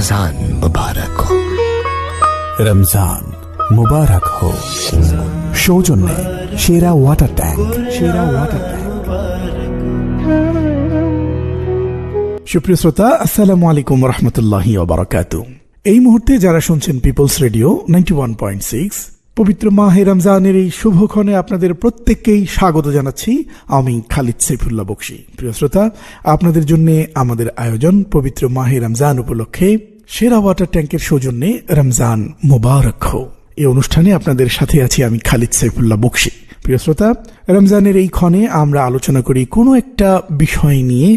रमजान मुबारक हो। रमजान मुबारक हो। সৌজন্যে সেরা ওয়াটার ট্যাঙ্ক। সুপ্রিয় শ্রোতা, আসসালামু আলাইকুম রহমতুল্লাহি ওয়া বারাকাতুহু। এই মুহূর্তে যারা শুনছেন পিপলস রেডিও 91.6, পবিত্র মাহে রমজানের এই শুভক্ষণে আপনাদের প্রত্যেককেই স্বাগত জানাচ্ছি। আমি খালিদ সাইফুল্লাহ বকশী। প্রিয় শ্রোতা, আপনাদের জন্য আমাদের আয়োজন পবিত্র মাহে রমজান উপলক্ষে সেরা ওয়াটার ট্যাঙ্কের সৌজন্যে রমজান মুবারক হো। এই অনুষ্ঠানে আপনাদের সাথে আছি আমি খালিদ সাইফুল্লাহ বকশী। প্রিয় শ্রোতা, রমজানের এই ক্ষণে আমরা আলোচনা করি কোনো একটা বিষয় নিয়ে।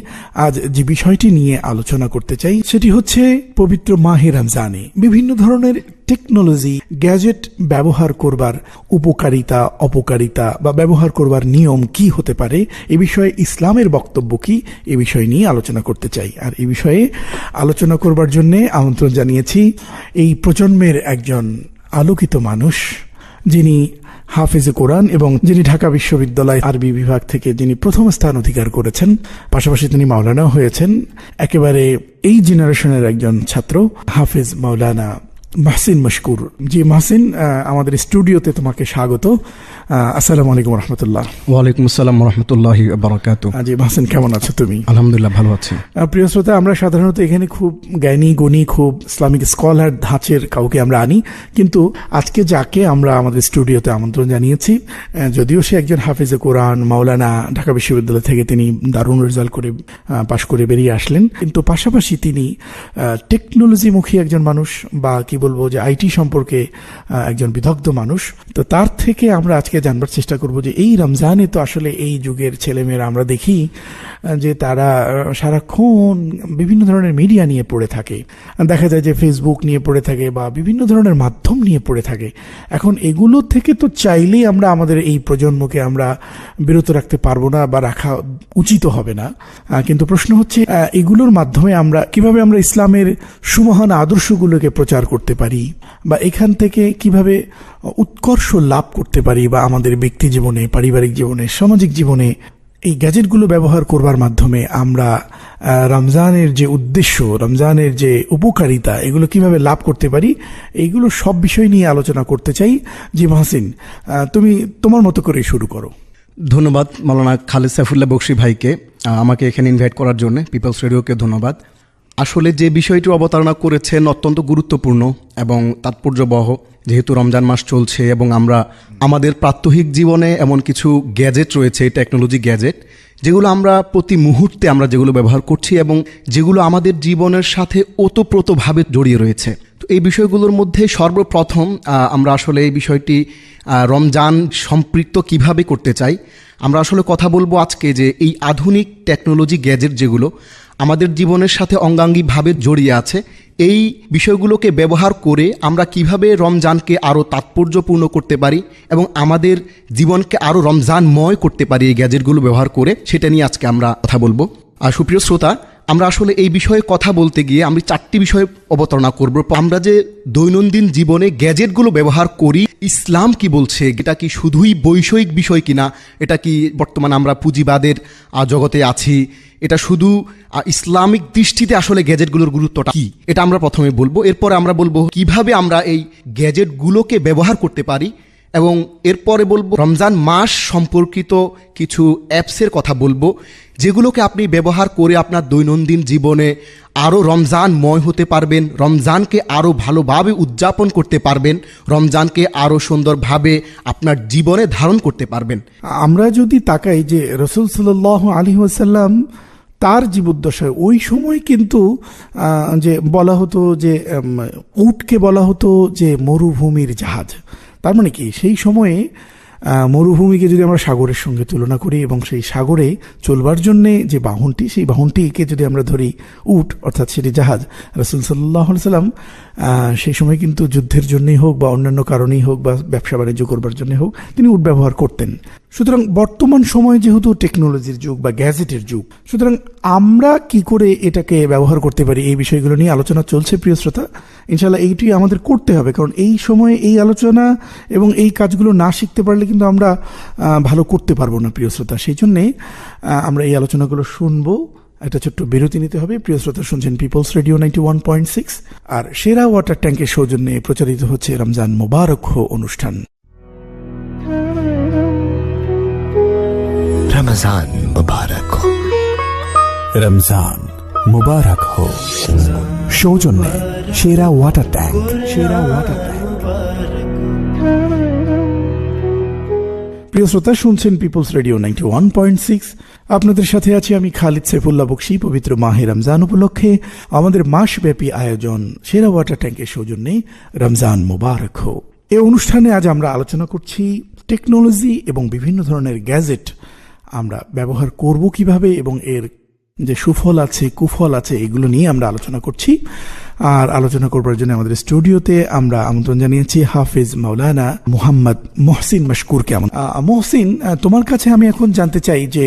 আজ যে বিষয়টি নিয়ে আলোচনা করতে চাই সেটি হচ্ছে পবিত্র মাহে রমজানে বিভিন্ন ধরনের টেকনোলজি, গ্যাজেট ব্যবহার করবার উপকারিতা, অপকারিতা বা ব্যবহার করবার নিয়ম কি হতে পারে, এ বিষয়ে ইসলামের বক্তব্য কি, এ বিষয় নিয়ে আলোচনা করতে চাই। আর এই বিষয়ে আলোচনা করবার জন্য আমন্ত্রণ জানিয়েছি এই প্রজন্মের একজন আলোকিত মানুষ, যিনি হাফেজে কোরআন এবং যিনি ঢাকা বিশ্ববিদ্যালয় আরবি বিভাগ থেকে যিনি প্রথম স্থান অধিকার করেছেন, পাশাপাশি তিনি মাওলানাও হয়েছেন। একেবারে এই জেনারেশনের একজন ছাত্র হাফেজ মাওলানা মাহসিন মশকুর। জি মাহসিন, আমাদের স্টুডিওতে তোমাকে স্বাগত। আসসালামু আলাইকুম রহমতুল্লাহ। ওয়ালাইকুম আসসালাম রহমতুল্লাহি বারাকাতুহু। জি মাহসিন, কেমন আছো তুমি? আলহামদুলিল্লাহ, ভালো আছি। প্রিয় শ্রোতা, আমরা সাধারণত এখানে খুব জ্ঞানী গুণী, খুব ইসলামিক স্কলার ধাঁচের কাউকে আমরা আনি, কিন্তু আজকে যাকে আমরা আমাদের স্টুডিওতে আমন্ত্রণ জানিয়েছি, যদিও সে একজন হাফেজে কোরআন, মাওলানা, ঢাকা বিশ্ববিদ্যালয় থেকে তিনি দারুণ রেজাল্ট করে পাশ করে বেরিয়ে আসলেন, কিন্তু পাশাপাশি তিনি টেকনোলজিমুখী একজন মানুষ, বা কি বলবো যে আইটি সম্পর্কে একজন বিদগ্ধ মানুষ। তো তার থেকে আমরা আজকে জানবার চেষ্টা করব যে এই রমজানে তো আসলে এই যুগের ছেলেমেয়েরা আমরা দেখি যে তারা সারাক্ষণ বিভিন্ন ধরনের মিডিয়া নিয়ে পড়ে থাকে। দেখা যায় যে ফেসবুক নিয়ে পড়ে থাকে বা বিভিন্ন ধরনের মাধ্যম নিয়ে পড়ে থাকে। এখন এগুলো থেকে তো চাইলেই আমরা আমাদের এই প্রজন্মকে আমরা বিরত রাখতে পারবো না বা রাখা উচিত হবে না। কিন্তু প্রশ্ন হচ্ছে এগুলোর মাধ্যমে আমরা কিভাবে আমরা ইসলামের সুমহান আদর্শগুলোকে প্রচার করতে পারি, বা এখান থেকে কিভাবে উৎকর্ষ লাভ করতে পারি, বা আমাদের ব্যক্তি জীবনে, পারিবারিক জীবনে, সামাজিক জীবনে এই গ্যাজেটগুলো ব্যবহার করবার মাধ্যমে আমরা রমজানের যে উদ্দেশ্য, রমজানের যে উপকারিতা, এগুলো কিভাবে লাভ করতে পারি, এইগুলো সব বিষয় নিয়ে আলোচনা করতে চাই। জি মাহসিন, তুমি তোমার মতো করে শুরু করো। ধন্যবাদ মাওলানা খালিদ সাইফুল্লাহ বকশী ভাইকে আমাকে এখানে ইনভাইট করার জন্য। পিপলস রেডিওকে ধন্যবাদ। আসলে যে বিষয়টি অবতারণা করেছেন অত্যন্ত গুরুত্বপূর্ণ এবং তাৎপর্যবহ, যেহেতু রমজান মাস চলছে এবং আমরা আমাদের প্রাত্যহিক জীবনে এমন কিছু গ্যাজেট রয়েছে, টেকনোলজি গ্যাজেট, যেগুলো আমরা প্রতি মুহূর্তে আমরা যেগুলো ব্যবহার করছি এবং যেগুলো আমাদের জীবনের সাথে ওতপ্রোতভাবে জড়িয়ে রয়েছে। তো এই বিষয়গুলোর মধ্যে সর্বপ্রথম আমরা আসলে এই বিষয়টি রমজান সম্পৃক্ত কিভাবে করতে চাই, আমরা আসলে কথা বলবো আজকে যে এই আধুনিক টেকনোলজি গ্যাজেট যেগুলো আমাদের জীবনের সাথে অঙ্গাঙ্গিভাবে জড়িয়ে আছে, এই বিষয়গুলোকে ব্যবহার করে আমরা কিভাবে রমজানকে আরও তাৎপর্যপূর্ণ করতে পারি এবং আমাদের জীবনকে আরও রমজানময় করতে পারি এই গ্যাজেটগুলো ব্যবহার করে, সেটা নিয়ে আজকে আমরা কথা বলবো। আর সুপ্রিয় শ্রোতা, আমরা আসলে এই বিষয়ে কথা বলতে গিয়ে আমি 4টি বিষয়ে অবতারণা করব। আমরা যে দৈনন্দিন জীবনে গ্যাজেটগুলো ব্যবহার করি, ইসলাম কি বলছে, এটা কি শুধুই বৈষয়িক বিষয় কিনা, এটা কি বর্তমানে আমরা পুঁজিবাদের জগতে আছি, এটা শুধু ইসলামিক দৃষ্টিতে আসলে গ্যাজেটগুলোর গুরুত্বটা কি, এটা আমরা প্রথমে বলবো। এরপরে আমরা বলবো কিভাবে আমরা এই গ্যাজেটগুলোকে ব্যবহার করতে পারি, এবং এরপরে বলবো রমজান মাস সম্পর্কিত কিছু অ্যাপসের কথা বলবো, যেগুলোকে আপনি ব্যবহার করে আপনার দৈনন্দিন জীবনে আরও রমজানময় হতে পারবেন, রমজানকে আরও ভালোভাবে উদযাপন করতে পারবেন, রমজানকে আরও সুন্দরভাবে আপনার জীবনে ধারণ করতে পারবেন। আমরা যদি তাকাই যে রাসূল সাল্লাল্লাহু আলাইহি ওয়াসাল্লাম তার জীবদ্দশায় ওই সময় কিন্তু যে বলা হতো যে উটকে বলা হতো যে মরুভূমির জাহাজ। তার মানে কি, সেই সময়ে মরুভূমিকে যদি আমরা সাগরের সঙ্গে তুলনা করি এবং সেই সাগরে চলবার জন্যে যে বাহনটি, সেই বাহনটিকে যদি আমরা ধরি উট, অর্থাৎ সেটি জাহাজ, রাসূল সাল্লাল্লাহু আলাইহি ওয়াসাল্লাম সেই সময় কিন্তু যুদ্ধের জন্যই হোক বা অন্যান্য কারণেই হোক বা ব্যবসা বাণিজ্য করবার জন্য হোক তিনি উট ব্যবহার করতেন। সুতরাং বর্তমান সময়ে যেহেতু টেকনোলজির যুগ বা গ্যাজেটের যুগ, সুতরাং আমরা কি করে এটাকে ব্যবহার করতে পারি, এই বিষয়গুলো নিয়ে আলোচনা চলছে। প্রিয় শ্রোতা, ইনশাআল্লাহ এইটি আমাদের করতে হবে, কারণ এই সময়ে এই আলোচনা এবং এই কাজগুলো না শিখতে পারলে কিন্তু আমরা ভালো করতে পারবো না প্রিয় শ্রোতা। সেই জন্যে আমরা এই আলোচনাগুলো শুনবো একটা ছোট্ট বিরতি নিতে হবে। প্রিয় শ্রোতা, শুনছেন পিপলস রেডিও 91.6, আর সেরা ওয়াটার ট্যাঙ্কের সৌজন্যে প্রচারিত হচ্ছে রমজান মোবারক হো অনুষ্ঠান। रमजान मुबारक हो। रमजान मुबारक हो। সৌজন্যে সেরা ওয়াটার ট্যাঙ্ক, সেরা ওয়াটার ট্যাঙ্ক। প্রিয় শ্রোতা, শুনছেন পিপলস রেডিও 91.6। আপনাদের সাথে আছি আমি খালিদ সাইফুল্লাহ বকশী। পবিত্র মাহে রমজান উপলক্ষে আমাদের মাসব্যাপী আয়োজন সেরা ওয়াটার ট্যাঙ্কের সৌজন্যে রমজান মোবারক হো। এই অনুষ্ঠানে আজ আমরা আলোচনা করছি টেকনোলজি এবং বিভিন্ন ধরনের গ্যাজেট আমরা ব্যবহার করব কিভাবে, এবং এর যে সুফল আছে কুফল আছে এগুলো নিয়ে আমরা আলোচনা করছি। আর আলোচনা করবার জন্য আমাদের স্টুডিওতে আমরা আমন্ত্রণ জানিয়েছি হাফিজ মাওলানা মুহাম্মদ মহসিন মশকুরকে। মহসিন, তোমার কাছে আমি এখন জানতে চাই যে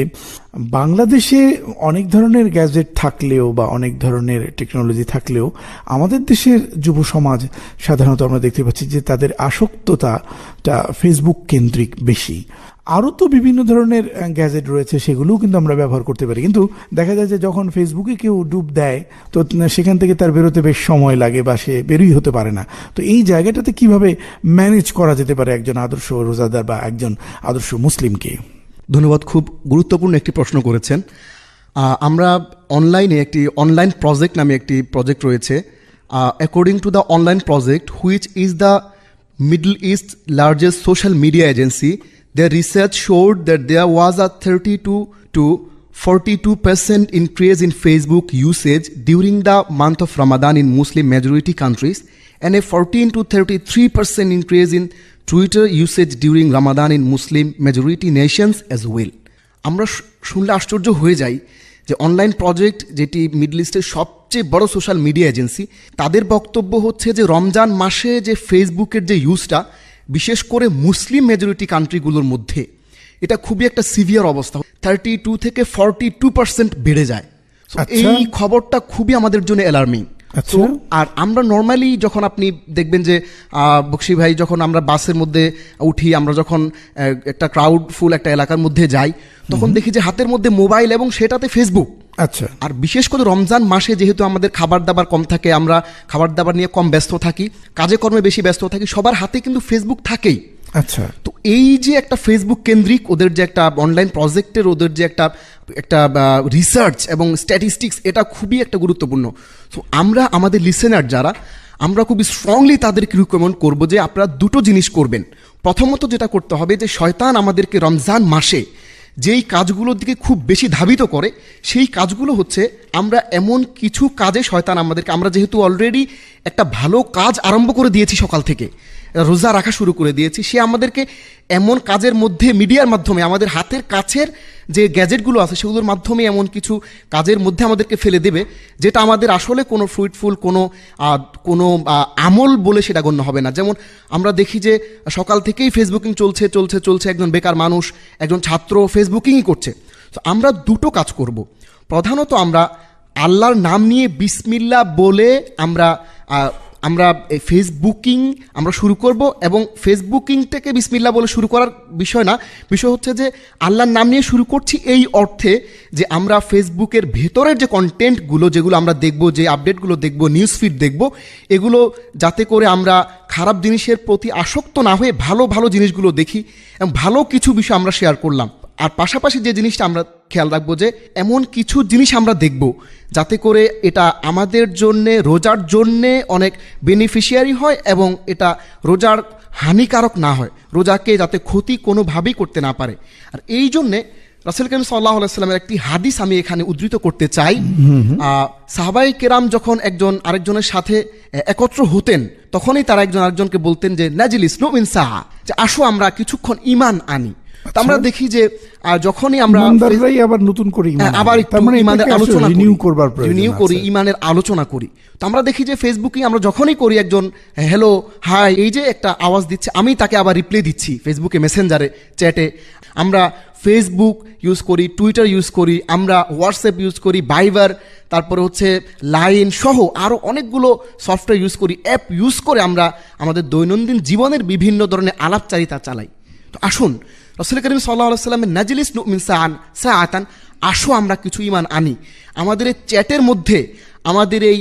বাংলাদেশে অনেক ধরনের গ্যাজেট থাকলেও বা অনেক ধরনের টেকনোলজি থাকলেও আমাদের দেশের যুব সমাজ সাধারণত আমরা দেখতে পাচ্ছি যে তাদের আসক্ততাটা ফেসবুক কেন্দ্রিক বেশি। আরও তো বিভিন্ন ধরনের গ্যাজেট রয়েছে, সেগুলোও কিন্তু আমরা ব্যবহার করতে পারি, কিন্তু দেখা যায় যে যখন ফেসবুকে কেউ ডুব দেয় তো সেখান থেকে তার বেরোতে বেশ সময় লাগে বা সে বেরোই হতে পারে না। তো এই জায়গাটাতে কিভাবে ম্যানেজ করা যেতে পারে একজন আদর্শ রোজাদার বা একজন আদর্শ মুসলিমকে? ধন্যবাদ, খুব গুরুত্বপূর্ণ একটি প্রশ্ন করেছেন। আমরা অনলাইনে একটি অনলাইন প্রজেক্ট নামে একটি প্রজেক্ট রয়েছে। According to the online project which is the middle east largest social media agency, their research showed that there was a 32 to 42% increase in Facebook usage during the month of Ramadan in Muslim majority countries, and a 14 to 33% increase in Twitter usage during Ramadan in Muslim majority nations as well. আমরা শুনলে আশ্চর্য হয়ে যাই যে online project, যেটি middle ইস্টের সবচেয়ে বড় সোশ্যাল মিডিয়া এজেন্সি, তাদের বক্তব্য হচ্ছে যে রমজান মাসে যে ফেসবুকের যে ইউজটা বিশেষ করে মুসলিম মেজরিটি কান্ট্রিগুলোর মধ্যে এটা খুবই একটা সিভিয়ার অবস্থা, 32 থেকে 42% বেড়ে যায়। এই খবরটা খুবই আমাদের জন্য অ্যালার্মিং। আর আমরা নর্মালি যখন আপনি দেখবেন যে বকশী ভাই, যখন আমরা বাসের মধ্যে উঠি, আমরা যখন একটা ক্রাউড ফুল একটা এলাকার মধ্যে যাই, তখন দেখি যে হাতের মধ্যে মোবাইল এবং সেটাতে ফেসবুক। আচ্ছা, আর বিশেষ করে রমজান মাসে যেহেতু আমাদের খাবার দাবার কম থাকে, আমরা খাবার দাবার নিয়ে কম ব্যস্ত থাকি, কাজে কর্মে বেশি ব্যস্ত থাকি, সবার হাতে কিন্তু ফেসবুক থাকেই। আচ্ছা, তো এই যে একটা ফেসবুক কেন্দ্রিক ওদের যে একটা অনলাইন প্রজেক্টের ওদের যে একটা রিসার্চ এবং স্ট্যাটিস্টিক্স, এটা খুবই একটা গুরুত্বপূর্ণ। তো আমরা আমাদের লিসেনার যারা, আমরা খুবই স্ট্রংলি তাদেরকে রিকমেন্ড করবো যে আপনারা দুটো জিনিস করবেন। প্রথমত যেটা করতে হবে যে শয়তান আমাদেরকে রমজান মাসে যেই কাজগুলোর দিকে খুব বেশি ধাবিত করে, সেই কাজগুলো হচ্ছে আমরা এমন কিছু কাজে শয়তান আমাদেরকে, আমরা যেহেতু অলরেডি একটা ভালো কাজ আরম্ভ করে দিয়েছি, সকাল থেকে রোজা রাখা শুরু করে দিয়েছি, সে আমাদেরকে এমন কাজের মধ্যে মিডিয়ার মাধ্যমে আমাদের হাতের কাছের যে গ্যাজেটগুলো আছে সেগুলোর মাধ্যমে এমন কিছু কাজের মধ্যে আমাদেরকে ফেলে দেবে যেটা আমাদের আসলে কোনো ফ্রুটফুল কোনো আমল বলে সেটা গণ্য হবে না। যেমন আমরা দেখি যে সকাল থেকেই ফেসবুকিং চলছে, একজন বেকার মানুষ, একজন ছাত্র ফেসবুকিংই করছে। তো আমরা দুটো কাজ করব। প্রধানত আমরা আল্লাহর নাম নিয়ে বিসমিল্লাহ বলে আমরা ফেসবুকিং আমরা শুরু করব, এবং ফেসবুকিংটাকে বিসমিল্লাহ বলে শুরু করার বিষয় না, বিষয় হচ্ছে যে আল্লাহর নাম নিয়ে শুরু করছি এই অর্থে যে আমরা ফেসবুকের ভেতরের যে কন্টেন্টগুলো, যেগুলো আমরা দেখব, যে আপডেটগুলো দেখব, নিউজ ফিড দেখব, এগুলো যাতে করে আমরা খারাপ জিনিসের প্রতি আসক্ত না হয়ে ভালো ভালো জিনিসগুলো দেখি এবং ভালো কিছু বিষয় আমরা শেয়ার করলাম। আর পাশাপাশি যে জিনিসটা আমরা খেয়াল রাখবো যে এমন কিছু জিনিস আমরা দেখব যাতে করে এটা আমাদের জন্যে, রোজার জন্যে অনেক বেনিফিশিয়ারি হয় এবং এটা রোজার হানিকারক না হয়, রোজাকে যাতে ক্ষতি কোনোভাবেই করতে না পারে। আর এই জন্যে রাসূল করিম সাল্লাল্লাহু আলাইহি ওয়াসাল্লামের একটি হাদিস আমি এখানে উদ্ধৃত করতে চাই। সাহাবাই কেরাম যখন একজন আরেকজনের সাথে একত্র হতেন, তখনই তারা একজন আরেকজনকে বলতেন যে নাজিলিস নুমিন সাহা, যে আসো আমরা কিছুক্ষণ ঈমান আনি। আমরা দেখি যে যখনই আমরা আবার নতুন করে আবার ইমানের আলোচনা করি, ইমানের আলোচনা করি, তো আমরা দেখি যে ফেসবুকে আমরা যখনই করি একজন হ্যালো হাই এই যে একটা আওয়াজ দিচ্ছে, আমি তাকে আবার রিপ্লাই দিচ্ছি ফেসবুকে, মেসেঞ্জারে, চ্যাটে। আমরা ফেসবুক ইউজ করি, টুইটার ইউজ করি, আমরা হোয়াটসঅ্যাপ ইউজ করি, ভাইবার, তারপরে হচ্ছে লাইন সহ আরও অনেকগুলো সফটওয়্যার ইউজ করি, অ্যাপ ইউজ করে আমরা আমাদের দৈনন্দিন জীবনের বিভিন্ন ধরনের আলাপচারিতা চালাই। তো আসুন রাসূল করিম সাল্লাল্লাহু আলাইহি ওয়াসাল্লামের নাজলিস নুমিন সাআতান, আসো আমরা কিছু ইমান আনি। আমাদের এই চ্যাটের মধ্যে, আমাদের এই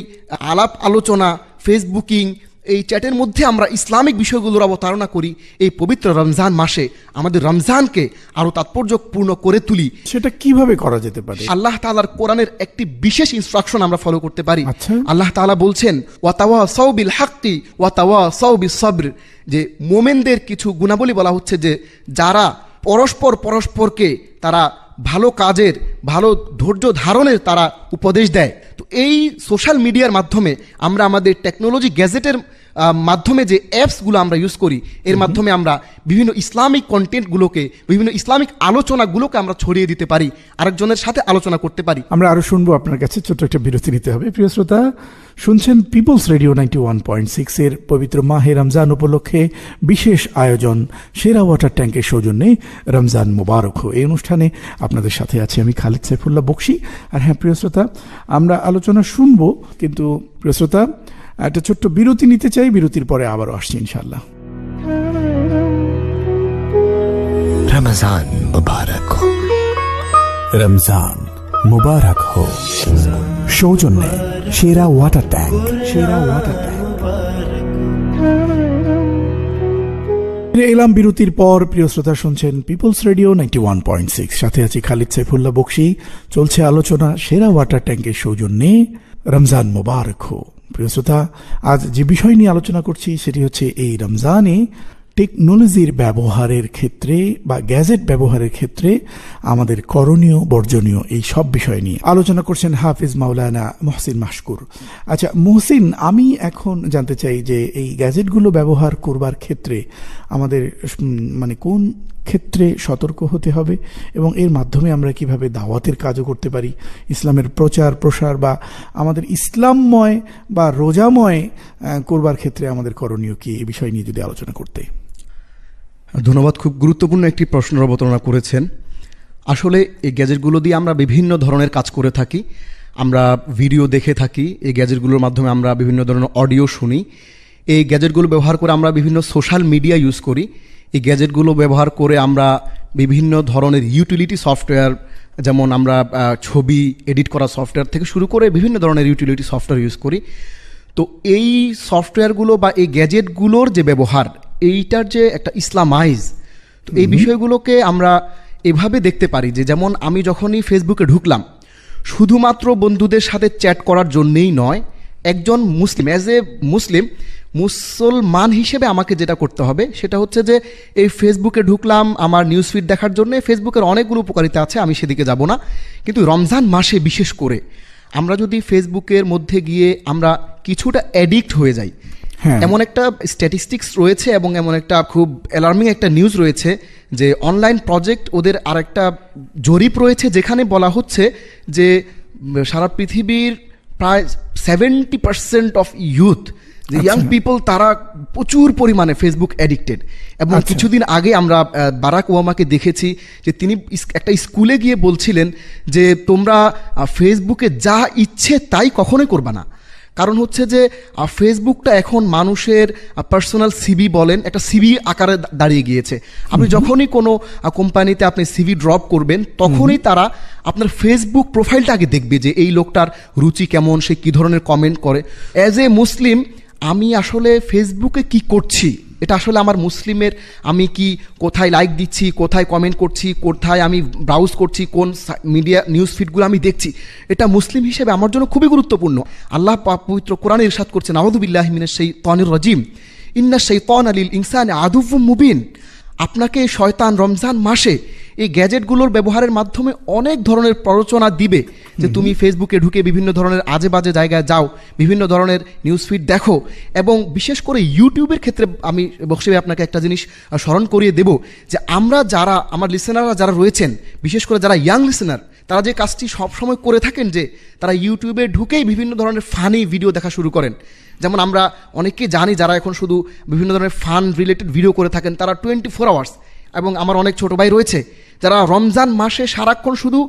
আলাপ আলোচনা, ফেসবুকিং, এই চ্যাটের মধ্যে আমরা ইসলামিক বিষয়গুলোর অবতারণা করি। এই পবিত্র রমজান মাসে আমাদের রমজানকে আরো তাৎপর্যপূর্ণ করে তুলি। সেটা কিভাবে করা যেতে পারে? আল্লাহ তাআলার কোরআনের একটি বিশেষ ইনস্ট্রাকশন আমরা ফলো করতে পারি। আচ্ছা। আল্লাহ তাআলা বলছেন ওয়াতাওয়াসাউ বিল হাক্কি ওয়াতাওয়াসাউ বিস সবর, যে মোমেনদের কিছু গুণাবলী বলা হচ্ছে যে যারা পরস্পরকে তারা ভালো কাজের, ভালো ধৈর্য ধারণের তারা উপদেশ দেয়। তো এই সোশ্যাল মিডিয়ার মাধ্যমে আমরা আমাদের টেকনোলজি গ্যাজেটের মাধ্যমে যে অ্যাপসগুলো আমরা ইউজ করি, এর মাধ্যমে আমরা বিভিন্ন ইসলামিক কন্টেন্টগুলোকে, বিভিন্ন ইসলামিক আলোচনাগুলোকে আমরা ছড়িয়ে দিতে পারি, আরেকজনের সাথে আলোচনা করতে পারি। আমরা আরো শুনবো আপনার কাছে, ছোট্ট একটা বিরতি নিতে হবে। প্রিয় শ্রোতা, শুনছেন পিপলস রেডিও 91.6 এর পবিত্র মাহে রমজান উপলক্ষে বিশেষ আয়োজন সেরা ওয়াটার ট্যাঙ্কের সৌজন্যে রমজান মোবারক হোক। এই অনুষ্ঠানে আপনাদের সাথে আছি আমি খালিদ সাইফুল্লাহ বকশী। আর হ্যাঁ প্রিয় শ্রোতা, আমরা আলোচনা শুনবো, কিন্তু প্রিয় শ্রোতা একটা ছোট্ট বিরতি নিতে চাই। বিরতির পরে আবারও আসছি ইনশাআল্লাহ। रमजान मुबारक हो। रमजान मुबारक हो। সৌজন্যে সেরা ওয়াটার ট্যাঙ্ক, সেরা ওয়াটার ট্যাঙ্ক। এলাম বিরতির পর। প্রিয় শ্রোতা, শুনছেন পিপলস রেডিও 91.6, সাথে আছি খালিদ সাইফুল্লাহ বকশী। চলছে আলোচনা সেরা ওয়াটার ট্যাঙ্কের সৌজন্যে রমজান মোবারক হো। প্রিয় শ্রোতা, আজ যে বিষয় নিয়ে আলোচনা করছি সেটি হচ্ছে এই রমজানে টেকনোলজির ব্যবহারের ক্ষেত্রে বা গ্যাজেট ব্যবহারের ক্ষেত্রে আমাদের করণীয় বর্জনীয় এই সব বিষয় নিয়ে আলোচনা করছেন হাফিজ মাওলানা মহসিন মাশকুর। আচ্ছা মহসিন, আমি এখন জানতে চাই যে এই গ্যাজেটগুলো ব্যবহার করবার ক্ষেত্রে আমাদের মানে কোন ক্ষেত্রে সতর্ক হতে হবে এবং এর মাধ্যমে আমরা কিভাবে দাওয়াতের কাজও করতে পারি, ইসলামের প্রচার প্রসার বা আমাদের ইসলামময় বা রোজাময় করবার ক্ষেত্রে আমাদের করণীয় কি, এই বিষয় নিয়ে যদি আলোচনা করতে। ধন্যবাদ, খুব গুরুত্বপূর্ণ একটি প্রশ্নের অবতারণা করেছেন। আসলে এই গ্যাজেটগুলো দিয়ে আমরা বিভিন্ন ধরনের কাজ করে থাকি। আমরা ভিডিও দেখে থাকি, এই গ্যাজেটগুলোর মাধ্যমে আমরা বিভিন্ন ধরনের অডিও শুনি। এই গ্যাজেটগুলো ব্যবহার করে আমরা বিভিন্ন সোশ্যাল মিডিয়া ইউজ করি। এই গ্যাজেটগুলো ব্যবহার করে আমরা বিভিন্ন ধরনের ইউটিলিটি সফটওয়্যার, যেমন আমরা ছবি এডিট করা সফটওয়্যার থেকে শুরু করে বিভিন্ন ধরনের ইউটিলিটি সফটওয়্যার ইউজ করি। তো এই সফটওয়্যারগুলো বা এই গ্যাজেটগুলোর যে ব্যবহার, এইটার যে একটা ইসলামাইজ, তো এই বিষয়গুলোকে আমরা এভাবে দেখতে পারি যে যেমন আমি যখনই ফেসবুকে ঢুকলাম, শুধুমাত্র বন্ধুদের সাথে চ্যাট করার জন্যেই নয়, একজন মুসলিম, অ্যাজ এ মুসলমান হিসেবে আমাকে যেটা করতে হবে সেটা হচ্ছে যে এই ফেসবুকে ঢুকলাম আমার নিউজ ফিড দেখার জন্য। ফেসবুকের অনেকগুলো উপকারিতা আছে, আমি সেদিকে যাব না, কিন্তু রমজান মাসে বিশেষ করে আমরা যদি ফেসবুকের মধ্যে গিয়ে আমরা কিছুটা অ্যাডিক্ট হয়ে যাই, এমন একটা স্ট্যাটিস্টিক্স রয়েছে এবং এমন একটা খুব অ্যালার্মিং একটা নিউজ রয়েছে যে অনলাইন প্রজেক্ট ওদের আরেকটা জরিপ রয়েছে যেখানে বলা হচ্ছে যে সারা পৃথিবীর প্রায় 70% অফ ইউথ, যে ইয়াং পিপল, তারা প্রচুর পরিমাণে ফেসবুক অ্যাডিক্টেড। এবং কিছুদিন আগে আমরা বারাক ওবামাকে দেখেছি যে তিনি একটা স্কুলে গিয়ে বলছিলেন যে তোমরা ফেসবুকে যা ইচ্ছে তাই কখনোই করবা না। কারণ হচ্ছে যে ফেসবুকটা এখন মানুষের পার্সোনাল সিভি বলেন, একটা সিভি আকারে দাঁড়িয়ে গিয়েছে। আপনি যখনই কোনো কোম্পানিতে আপনি সিভি ড্রপ করবেন, তখনই তারা আপনার ফেসবুক প্রোফাইলটা আগে দেখবে যে এই লোকটার রুচি কেমন, সে কী ধরনের কমেন্ট করে। অ্যাজ এ মুসলিম আমি আসলে ফেসবুকে কি করছি, এটা আসলে আমার মুসলিমের, আমি কি কোথায় লাইক দিচ্ছি, কোথায় কমেন্ট করছি, কোথায় আমি ব্রাউজ করছি, কোন মিডিয়া নিউজ ফিডগুলো আমি দেখছি, এটা মুসলিম হিসেবে আমার জন্য খুবই গুরুত্বপূর্ণ। আল্লাহ পবিত্র কোরআনে ইরশাদ করছেন, আউযু বিল্লাহি মিনাশ শাইতানির রাজিম, ইন্নাশ শাইতানা লিল ইনসানি আদুউম মুবিন। আপনাকে শয়তান রমজান মাসে এই গ্যাজেটগুলোর ব্যবহারের মাধ্যমে অনেক ধরনের প্ররোচনা দিবে যে তুমি ফেসবুকে ঢুকে বিভিন্ন ধরনের আজে বাজে জায়গায় যাও, বিভিন্ন ধরনের নিউজ ফিড দেখো। এবং বিশেষ করে ইউটিউবের ক্ষেত্রে আমি বকশী ভাই আপনাকে একটা জিনিস স্মরণ করিয়ে দেব যে আমরা যারা, আমার লিসেনাররা যারা রয়েছেন, বিশেষ করে যারা ইয়াং লিসেনার, তারা যে কাজটি সবসময় করে থাকেন যে তারা ইউটিউবে ঢুকেই বিভিন্ন ধরনের ফানি ভিডিও দেখা শুরু করেন। যেমন আমরা অনেকেই জানি যারা এখন শুধু বিভিন্ন ধরনের ফান রিলেটেড ভিডিও করে থাকেন, তারা 24 আওয়ার্স, এবং আমার অনেক ছোটো ভাই রয়েছে যারা রমজান মাসে সারাক্ষণ শুধু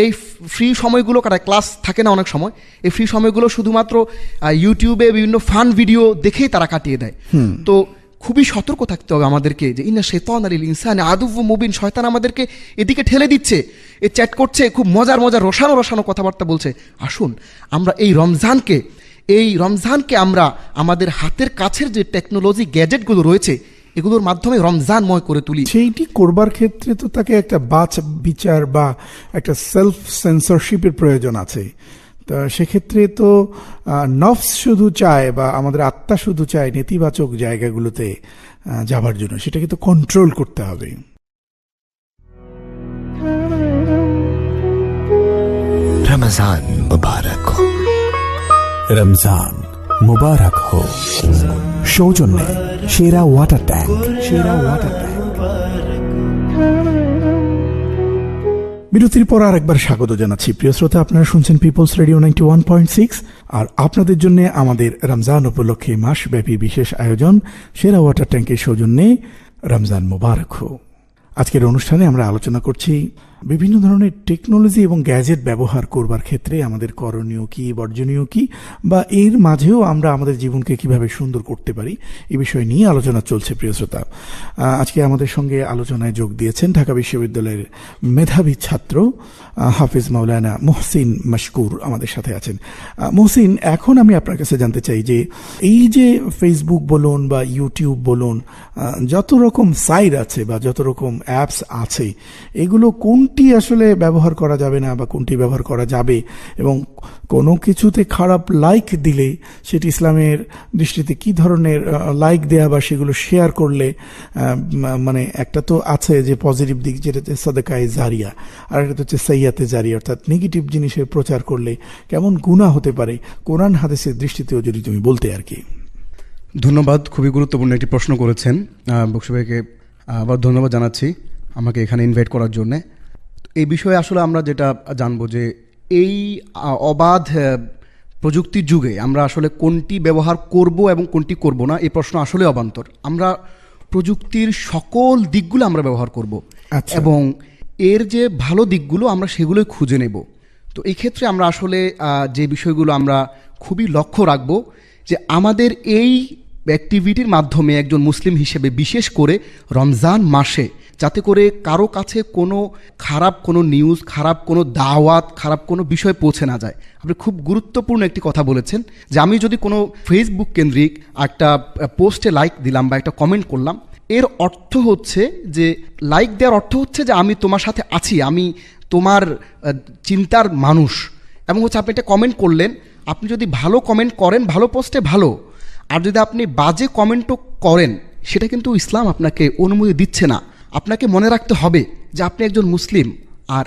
এই ফ্রি সময়গুলো কাটায়, ক্লাস থাকে না অনেক সময়, এই ফ্রি সময়গুলো শুধুমাত্র ইউটিউবে বিভিন্ন ফান ভিডিও দেখেই তারা কাটিয়ে দেয়। তো খুবই সতর্ক থাকতে হবে আমাদেরকে যে ইন্না শাইতানা লিল ইনসানি আদুউম মুবিন, শয়তান আমাদেরকে এদিকে ঠেলে দিচ্ছে, এ চ্যাট করছে, খুব মজার মজার রসানো রসানো কথাবার্তা বলছে। আসুন আমরা এই রমজানকে আমরা আমাদের হাতের কাছের যে টেকনোলজি গ্যাজেটগুলো রয়েছে এগুলোর মাধ্যমে রমজানময় করে তুলি। সেইটি করবার ক্ষেত্রে তো তাকে একটা বিচার বা একটা সেলফ সেন্সরশিপের প্রয়োজন আছে। তা সেক্ষেত্রে তো নফস শুধু চায় বা আমাদের আত্মা শুধু চায় নেতিবাচক জায়গাগুলোতে যাবার জন্য, সেটাকে তো কন্ট্রোল করতে হবে। रमजान मुबारक हो। रमजान मुबारक हो। সৌজন্যে সেরা ওয়াটার ট্যাঙ্ক, সেরা ওয়াটার ট্যাঙ্ক। বিরতির পর আরেকবার স্বাগত জানাচ্ছি প্রিয় শ্রোতা, আপনারা শুনছেন পিপলস রেডিও 91.6, আর আপনাদের জন্য আমাদের রমজান উপলক্ষে মাসব্যাপী বিশেষ আয়োজন সেরা ওয়াটার ট্যাঙ্কের সৌজন্যে রমজান মুবারক হো। আজকের অনুষ্ঠানে আমরা আলোচনা করছি বিভিন্ন ধরনের টেকনোলজি এবং গ্যাজেট ব্যবহার করবার ক্ষেত্রে আমাদের করণীয় কি, বর্জনীয় কি, বা এর মাঝেও আমরা আমাদের জীবনকে কিভাবে সুন্দর করতে পারি, এই বিষয় নিয়ে আলোচনা চলছে প্রিয় শ্রোতা। আজকে আমাদের সঙ্গে আলোচনায় যোগ দিয়েছেন ঢাকা বিশ্ববিদ্যালয়ের মেধাবী ছাত্র হাফিজ মাওলানা মোহসিন মশকুর আমাদের সাথে আছেন। মোহসিন, এখন আমি আপনার কাছে জানতে চাই যে এই যে ফেসবুক বলুন বা ইউটিউব বলুন, যত রকম সাইট আছে বা যত রকম অ্যাপস আছে, এগুলো কোনটি আসলে ব্যবহার করা যাবে না বা কোনটি ব্যবহার করা যাবে, এবং কোনো কিছুতে খারাপ লাইক দিলে সেটি ইসলামের দৃষ্টিতে কি ধরনের লাইক দেয়া বা সেগুলো শেয়ার করলে, মানে একটা তো আছে যে পজিটিভ দিক যেটা হচ্ছে সাদাকায়ে জারিয়া, আর একটা হচ্ছে সাইয়াতে জারিয়া, অর্থাৎ নেগেটিভ জিনিসের প্রচার করলে কেমন গুনাহ হতে পারে কোরআন হাদিসের দৃষ্টিতেও যদি তুমি বলতে আর কি। ধন্যবাদ, খুবই গুরুত্বপূর্ণ একটি প্রশ্ন করেছেন। বকশী ভাইকে আবার ধন্যবাদ জানাচ্ছি আমাকে এখানে ইনভাইট করার জন্যে। এই বিষয়ে আসলে আমরা যেটা জানবো যে এই অবাধ প্রযুক্তির যুগে আমরা আসলে কোনটি ব্যবহার করব এবং কোনটি করব না, এই প্রশ্ন আসলে অবান্তর। আমরা প্রযুক্তির সকল দিকগুলো আমরা ব্যবহার করব এবং এর যে ভালো দিকগুলো আমরা সেগুলোই খুঁজে নেব। তো এই ক্ষেত্রে আমরা আসলে যে বিষয়গুলো আমরা খুবই লক্ষ্য রাখব যে আমাদের এই অ্যাক্টিভিটির মাধ্যমে একজন মুসলিম হিসেবে বিশেষ করে রমজান মাসে যাতে করে কারো কাছে কোনো খারাপ কোনো নিউজ, খারাপ কোনো দাওয়াত, খারাপ কোনো বিষয় পৌঁছে না যায়। আপনি খুব গুরুত্বপূর্ণ একটি কথা বলেছেন যে আমি যদি কোনো ফেসবুক কেন্দ্রিক একটা পোস্টে লাইক দিলাম বা একটা কমেন্ট করলাম, এর অর্থ হচ্ছে যে লাইক দেওয়ার অর্থ হচ্ছে যে আমি তোমার সাথে আছি, আমি তোমার চিন্তার মানুষ, এবং হচ্ছে আপনি একটা কমেন্ট করলেন, আপনি যদি ভালো কমেন্ট করেন ভালো পোস্টে ভালো, আর যদি আপনি বাজে কমেন্টও করেন সেটা কিন্তু ইসলাম আপনাকে অনুমতি দিচ্ছে না। আপনাকে মনে রাখতে হবে যে আপনি একজন মুসলিম, আর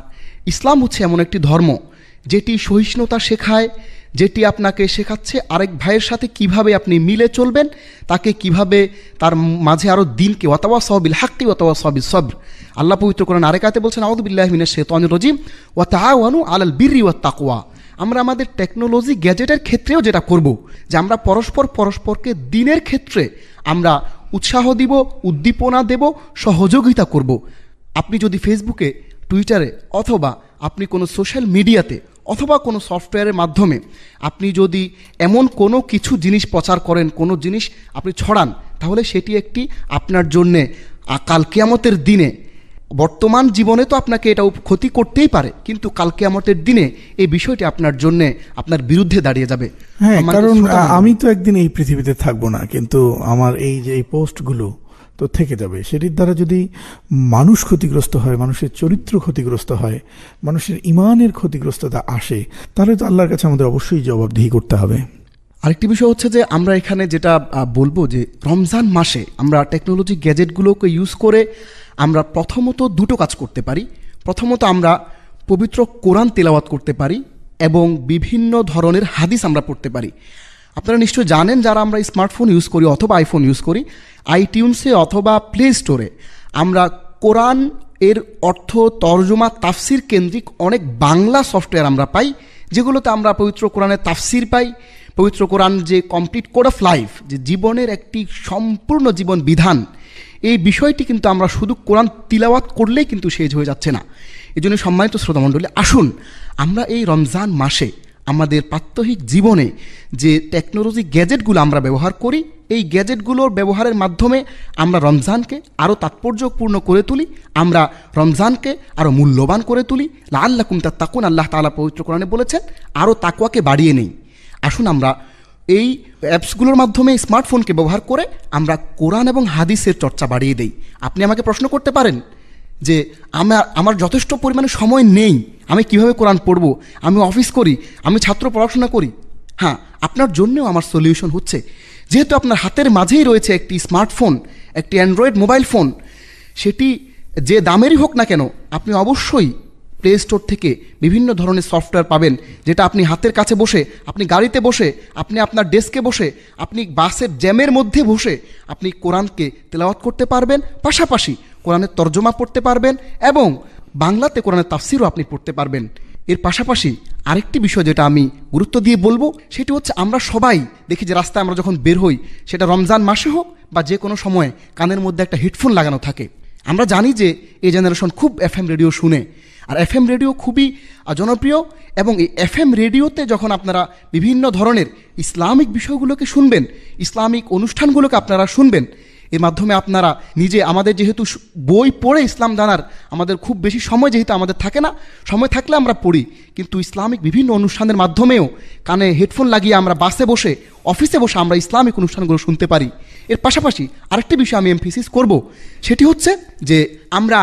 ইসলাম হচ্ছে এমন একটি ধর্ম যেটি সহিষ্ণুতা শেখায়, যেটি আপনাকে শেখাচ্ছে আরেক ভাইয়ের সাথে কিভাবে আপনি মিলে চলবেন, তাকে কিভাবে তার মাঝে আরও দিনকে ওয়াতাওয়াসাউ বিল হাক্কি ওয়াতাওয়াসাউ বিস সবর। আল্লাহ পবিত্র কোরআন আরেক আয়াতে বলছেন আউযু বিল্লাহি মিনাশ শাইতানির রাজিম ওয়া তাআওয়ানু আলাল বিররি ওয়াত তাকওয়া। আমরা আমাদের টেকনোলজি গ্যাজেটের ক্ষেত্রেও যেটা করব যে আমরা পরস্পরকে দিনের ক্ষেত্রে আমরা উৎসাহ দিব, উদ্দীপনা দেব, সহযোগিতা করব। আপনি যদি ফেসবুকে, টুইটারে, অথবা আপনি কোনো সোশ্যাল মিডিয়াতে অথবা কোনো সফটওয়্যারের মাধ্যমে আপনি যদি এমন কোনো কিছু জিনিস প্রচার করেন, কোনো জিনিস আপনি ছড়ান, তাহলে সেটি একটি আপনার জন্যে কাল কিয়ামতের দিনে, বর্তমান জীবনে তো আপনাকে এটা ক্ষতি করতেই পারে, কিন্তু কাল কিয়ামতের দিনে এই বিষয়টি আপনার জন্য আপনার বিরুদ্ধে দাঁড়িয়ে যাবে। হ্যাঁ, কারণ আমি তো একদিন এই পৃথিবীতে থাকবো না, কিন্তু আমার এই যে এই পোস্টগুলো তো থেকে যাবে। সেটির দ্বারা যদি মানুষ ক্ষতিগ্রস্ত হয়, মানুষের চরিত্র ক্ষতিগ্রস্ত হয়, মানুষের ইমানের ক্ষতিগ্রস্ততা আসে, তাহলে তো আল্লাহর কাছে আমাদের অবশ্যই জবাবদিহি করতে হবে। আরেকটি বিষয় হচ্ছে যে আমরা এখানে যেটা বলবো যে রমজান মাসে আমরা টেকনোলজি গ্যাজেটগুলোকে ইউজ করে আমরা প্রথমত দুটো কাজ করতে পারি। প্রথমত আমরা পবিত্র কোরআন তেলাওয়াত করতে পারি এবং বিভিন্ন ধরনের হাদিস আমরা পড়তে পারি। আপনারা নিশ্চয়ই জানেন, যারা আমরা স্মার্টফোন ইউজ করি অথবা আইফোন ইউজ করি, আইটিউনসে অথবা প্লে স্টোরে আমরা কোরআন এর অর্থ, তর্জমা, তাফসির কেন্দ্রিক অনেক বাংলা সফটওয়্যার আমরা পাই, যেগুলোতে আমরা পবিত্র কোরআনের তাফসির পাই, পবিত্র কোরআন যে কমপ্লিট কোড অফ লাইফ, যে জীবনের একটি সম্পূর্ণ জীবন বিধান, এই বিষয়টি কিন্তু আমরা শুধু কোরআন তিলাওয়াত করলেই কিন্তু শেষ হয়ে যাচ্ছে না। এই জন্য সম্মানিত শ্রোতামণ্ডলী, আসুন আমরা এই রমজান মাসে আমাদের প্রাত্যহিক জীবনে যে টেকনোলজি গ্যাজেটগুলো আমরা ব্যবহার করি, এই গ্যাজেটগুলোর ব্যবহারের মাধ্যমে আমরা রমজানকে আরও তাৎপর্যপূর্ণ করে তুলি, আমরা রমজানকে আরও মূল্যবান করে তুলি। লাআল্লাকুম তাত্তাকুন, আল্লাহ তাআলা পবিত্র কোরআনে বলেছেন, আরও তাকওয়াকে বাড়িয়ে নেই। আসুন আমরা এই অ্যাপসগুলোর মাধ্যমে, স্মার্টফোনকে ব্যবহার করে আমরা কোরআন এবং হাদিসের চর্চা বাড়িয়ে দেই। আপনি আমাকে প্রশ্ন করতে পারেন যে আমার যথেষ্ট পরিমাণে সময় নেই, আমি কিভাবে কোরআন পড়ব, আমি অফিস করি, আমি ছাত্র পড়াশোনা করি। হ্যাঁ, আপনার জন্যও আমার সলিউশন হচ্ছে, যেহেতু আপনার হাতের মাঝেই রয়েছে একটি স্মার্টফোন, একটি অ্যান্ড্রয়েড মোবাইল ফোন, সেটি যে দামেরই হোক না কেন, আপনি অবশ্যই প্লে স্টোর থেকে বিভিন্ন ধরনের সফটওয়্যার পাবেন, যেটা আপনি হাতের কাছে বসে, আপনি গাড়িতে বসে, আপনি আপনার ডেস্কে বসে, আপনি বাসের জ্যামের মধ্যে বসে আপনি কোরআনকে তেলাওয়াত করতে পারবেন, পাশাপাশি কোরআনের তর্জমা পড়তে পারবেন এবং বাংলাতে কোরআনের তাফসিরও আপনি পড়তে পারবেন। এর পাশাপাশি আরেকটি বিষয় যেটা আমি গুরুত্ব দিয়ে বলবো, সেটি হচ্ছে আমরা সবাই দেখি যে রাস্তায় আমরা যখন বের হই, সেটা রমজান মাসে হোক বা যে কোনো সময়, কানের মধ্যে একটা হেডফোন লাগানো থাকে। আমরা জানি যে এই জেনারেশন খুব এফএম রেডিও শুনে, আর এফএম রেডিও খুবই জনপ্রিয়, এবং এই এফএম রেডিওতে যখন আপনারা বিভিন্ন ধরনের ইসলামিক বিষয়গুলোকে শুনবেন, ইসলামিক অনুষ্ঠানগুলোকে আপনারা শুনবেন, এর মাধ্যমে আপনারা নিজে, আমাদের যেহেতু বই পড়ে ইসলাম জানার আমাদের খুব বেশি সময় যেহেতু আমাদের থাকে না, সময় থাকলে আমরা পড়ি, কিন্তু ইসলামিক বিভিন্ন অনুষ্ঠানের মাধ্যমেও কানে হেডফোন লাগিয়ে আমরা বাসে বসে, অফিসে বসে আমরা ইসলামিক অনুষ্ঠানগুলো শুনতে পারি। এর পাশাপাশি আরেকটি বিষয় আমি এমফেসিস করব, সেটি হচ্ছে যে আমরা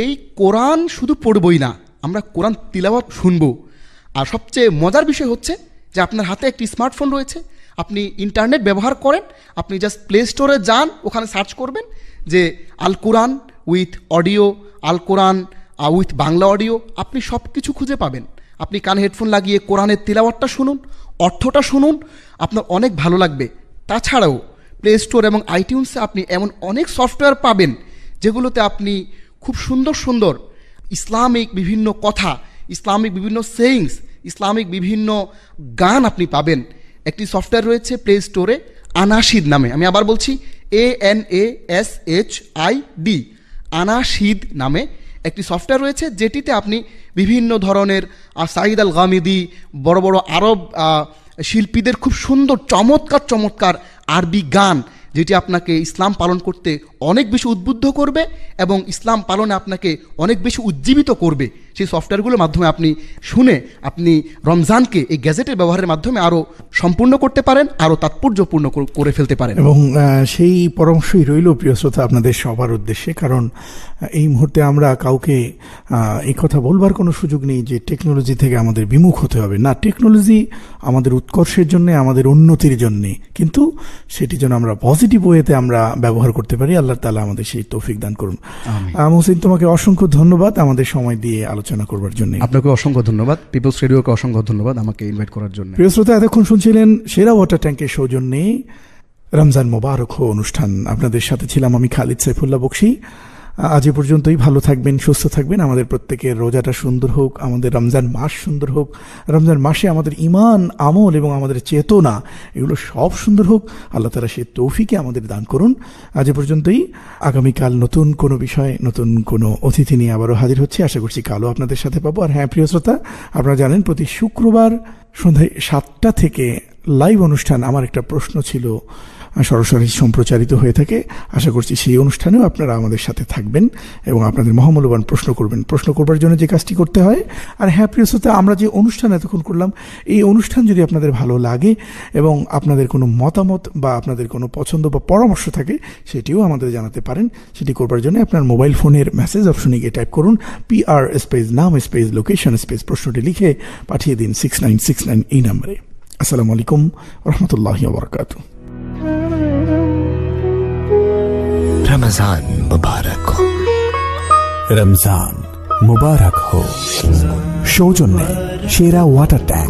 এই কোরআন শুধু পড়বই না, আমরা কোরআন তিলাওয়াত শুনবো। আর সবচেয়ে মজার বিষয় হচ্ছে যে আপনার হাতে একটি স্মার্টফোন রয়েছে, আপনি ইন্টারনেট ব্যবহার করেন, আপনি জাস্ট প্লে স্টোরে যান, ওখানে সার্চ করবেন যে Al Quran with audio, Al Quran with Bangla audio, আপনি সব কিছু খুঁজে পাবেন। আপনি কানে হেডফোন লাগিয়ে কোরআনের তিলাওয়াতটা শুনুন, অর্থটা শুনুন, আপনার অনেক ভালো লাগবে। তাছাড়াও প্লে স্টোর এবং আইটিউন্সে আপনি এমন অনেক সফটওয়্যার পাবেন যেগুলোতে আপনি খুব সুন্দর সুন্দর ইসলামিক বিভিন্ন কথা, ইসলামিক বিভিন্ন সেইংস, ইসলামিক বিভিন্ন গান আপনি পাবেন। একটি সফটওয়্যার রয়েছে প্লে স্টোরে আনাশিদ নামে, আমি আবার বলছি ANASHID, আনাশিদ নামে একটি সফটওয়্যার রয়েছে, যেটিতে আপনি বিভিন্ন ধরনের সাঈদ আল গামিদি, বড় বড় আরব শিল্পীদের খুব সুন্দর চমৎকার চমৎকার আরবি গান, যেটি আপনাকে ইসলাম পালন করতে অনেক বেশি উদ্বুদ্ধ করবে এবং ইসলাম পালনে আপনাকে অনেক বেশি উজ্জীবিত করবে। সেই সফটওয়্যারগুলোর মাধ্যমে আপনি শুনে আপনি রমজানকে এই গ্যাজেটের ব্যবহারের মাধ্যমে আরও সম্পূর্ণ করতে পারেন, আরও তাৎপর্যপূর্ণ করে ফেলতে পারেন। এবং সেই পরামর্শই রইল প্রিয় শ্রোতা আপনাদের সবার উদ্দেশ্যে, কারণ এই মুহূর্তে আমরা কাউকে এই কথা বলবার কোনো সুযোগ নেই যে টেকনোলজি থেকে আমাদের বিমুখ হতে হবে। না, টেকনোলজি আমাদের উৎকর্ষের জন্যে, আমাদের উন্নতির জন্যে, কিন্তু সেটি যেন আমরা পজিটিভ ওয়েতে আমরা ব্যবহার করতে পারি। আল্লাহ তাআলা আমাদের সেই তৌফিক দান করুন। মুহসিন, তোমাকে অসংখ্য ধন্যবাদ আমাদের সময় দিয়ে আলোচনা করবার জন্য। আপনাকে অসংখ্য ধন্যবাদ, পিপলস রেডিওকে অসংখ্য ধন্যবাদ আমাকে ইনভাইট করার জন্য। প্রিয় শ্রোতা, এতক্ষণ শুনছিলেন সেরা ওয়াটার ট্যাঙ্কের সৌজন্যে রমজান মোবারক হো অনুষ্ঠান। আপনাদের সাথে ছিলাম আমি খালিদ সাইফুল্লাহ বকশী। আজ এ পর্যন্তই। ভালো থাকবেন, সুস্থ থাকবেন। আমাদের প্রত্যেকের রোজাটা সুন্দর হোক, আমাদের রমজান মাস সুন্দর হোক, রমজান মাসে আমাদের ঈমান, আমল এবং আমাদের চেতনা এগুলো সব সুন্দর হোক। আল্লাহ তাআলা সেই তৌফিকে আমাদের দান করুন। আজ এ পর্যন্তই। আগামীকাল নতুন কোনো বিষয়, নতুন কোনো অতিথি নিয়ে আবারও হাজির হচ্ছে। আশা করছি কালও আপনাদের সাথে পাবো। আর হ্যাঁ প্রিয় শ্রোতা, আপনারা জানেন প্রতি শুক্রবার সন্ধ্যায় 7টা থেকে লাইভ অনুষ্ঠান, আমার একটা প্রশ্ন ছিল, সরাসরি সম্প্রচারিত হয়ে থাকে। আশা করছি সেই অনুষ্ঠানেও আপনারা আমাদের সাথে থাকবেন এবং আপনাদের মহামূল্যবান প্রশ্ন করবেন। প্রশ্ন করবার জন্য যে কাজটি করতে হয়, আর হ্যাঁ প্রিয় শ্রোতা, আমরা যে অনুষ্ঠান এতক্ষণ করলাম, এই অনুষ্ঠান যদি আপনাদের ভালো লাগে এবং আপনাদের কোনো মতামত বা আপনাদের কোনো পছন্দ বা পরামর্শ থাকে, সেটিও আমাদের জানাতে পারেন। সেটি করবার জন্য আপনার মোবাইল ফোনের মেসেজ অপশনে গিয়ে টাইপ করুন PR স্পেস নাম স্পেস লোকেশন স্পেস প্রশ্নটি লিখে পাঠিয়ে দিন 6969 এই নম্বরে। আসসালামু আলাইকুম রহমতুল্লাহি ওয়া বারাকাতুহু। रमजान मुबारक हो। रमजान मुबारक हो। সৌজন্যে সেরা ওয়াটার ট্যাঙ্ক।